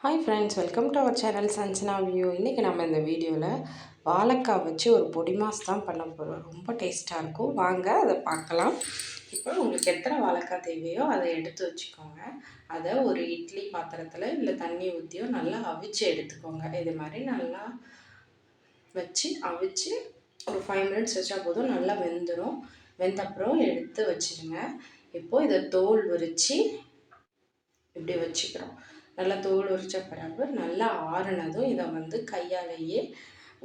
Hi friends, welcome to our channel Sanjana view. இன்றைக்கி நம்ம இந்த வீடியோவில் வாழைக்காய் வச்சு ஒரு பொடி மாஸ் தான் பண்ண போகிறோம். ரொம்ப டேஸ்ட்டாக இருக்கும். வாங்க அதை பார்க்கலாம். இப்போ உங்களுக்கு எத்தனை வாழைக்காய் தேவையோ அதை எடுத்து வச்சுக்கோங்க. அதை ஒரு இட்லி பாத்திரத்தில் இல்லை தண்ணி ஊற்றியோ நல்லா அவிச்சு எடுத்துக்கோங்க. இது மாதிரி நல்லா வச்சு அவிச்சு ஒரு 5 மினிட்ஸ் வச்சா போதும், நல்லா வெந்துடும். வெந்தப்புறம் எடுத்து வச்சுருங்க. இப்போது இதை தோல் உரித்து இப்படி வச்சுக்கிறோம். நல்லா தோல் உரித்த பிறகு நல்லா ஆறுனதும் இதை கையாலேயே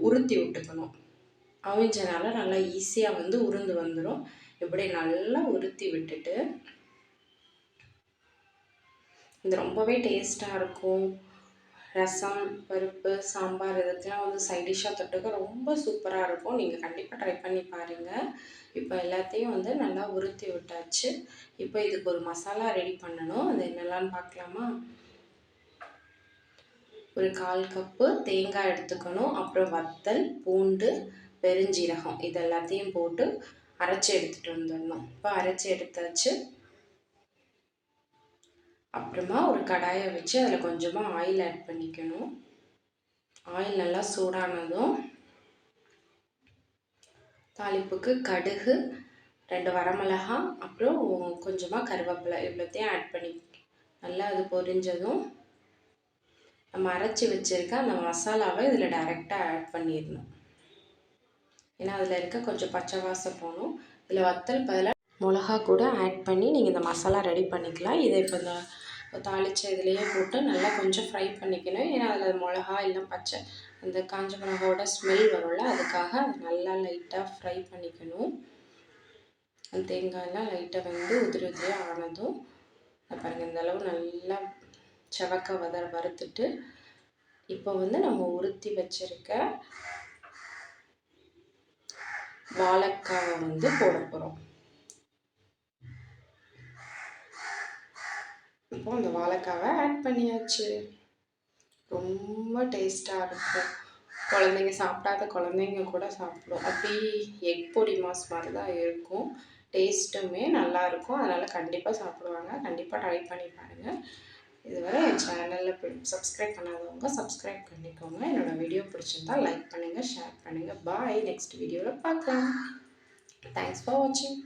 உருத்தி விட்டுக்கணும். அவிஞ்சனால நல்லா ஈஸியாக உருந்து வந்துடும். இப்படி நல்லா உருத்தி விட்டுட்டு இது ரொம்பவே டேஸ்ட்டாக இருக்கும். ரசம், பருப்பு, சாம்பார் இதுக்கெலாம் சைட் டிஷ்ஷாக தொட்டுக்க ரொம்ப சூப்பராக இருக்கும். நீங்கள் கண்டிப்பாக ட்ரை பண்ணி பாருங்கள். இப்போ எல்லாத்தையும் நல்லா உருத்தி விட்டாச்சு. இப்போ இதுக்கு ஒரு மசாலா ரெடி பண்ணணும். அது என்னெல்லான்னு பார்க்கலாமா? ஒரு 1/4 கப்பு தேங்காய் எடுத்துக்கணும். அப்புறம் வத்தல், பூண்டு, பெருஞ்சீரகம் இது எல்லாத்தையும் போட்டு அரைச்சி எடுத்துகிட்டு வந்துடணும். இப்போ அரைச்சி எடுத்தாச்சு. அப்புறமா ஒரு கடாயை வச்சு அதில் கொஞ்சமாக ஆயில் ஆட் பண்ணிக்கணும். ஆயில் நல்லா சூடானதும் தாளிப்புக்கு கடுகு, 2 வரமிளகாய், அப்புறம் கொஞ்சமாக கருவேப்பிலை இவ்வளோத்தையும் ஆட் பண்ணி நல்லா அது பொரிஞ்சதும் நம்ம அரைச்சி வச்சுருக்க அந்த மசாலாவை இதில் டைரெக்டாக ஆட் பண்ணிடணும். ஏன்னா அதில் இருக்க கொஞ்சம் பச்சை வாசம் போகணும். இதில் வத்தல் பதிலாக மிளகா கூட ஆட் பண்ணி நீங்கள் இந்த மசாலா ரெடி பண்ணிக்கலாம். இதை இப்போ இந்த தாளித்த இதுலேயே போட்டு நல்லா கொஞ்சம் ஃப்ரை பண்ணிக்கணும். ஏன்னா அதில் மிளகா இல்லை பச்சை அந்த காஞ்ச மிளகாவோட ஸ்மெல் வரும்ல, அதுக்காக அதை நல்லா லைட்டாக ஃப்ரை பண்ணிக்கணும். அந்த தேங்காயெல்லாம் லைட்டாக உதிரி உதிரியாக ஆனதும் பாருங்கள், இந்தளவு நல்லா செவக்க வறுத்துட்டு இப்போ நம்ம உருத்தி வச்சிருக்க வாழைக்காவை போட போகிறோம். இப்போ அந்த வாழைக்காவை ஆட் பண்ணியாச்சு. ரொம்ப டேஸ்ட்டாக இருக்கும். குழந்தைங்க சாப்பிடாத குழந்தைங்க கூட சாப்பிடும். அப்படி எக் பொடி மாஸ் மாதிரி தான் இருக்கும். டேஸ்ட்டுமே நல்லாயிருக்கும். அதனால் கண்டிப்பாக சாப்பிடுவாங்க. கண்டிப்பாக ட்ரை பண்ணி பாருங்கள். இதுவரை என் சேனலில் சப்ஸ்கிரைப் பண்ணாதவங்க சப்ஸ்கிரைப் பண்ணிக்கோங்க. என்னோடய வீடியோ பிடிச்சிருந்தா லைக் பண்ணுங்கள், ஷேர் பண்ணுங்கள். பாய். நெக்ஸ்ட் வீடியோவில் பார்க்கலாம். தேங்க்ஸ் ஃபார் வாட்சிங்.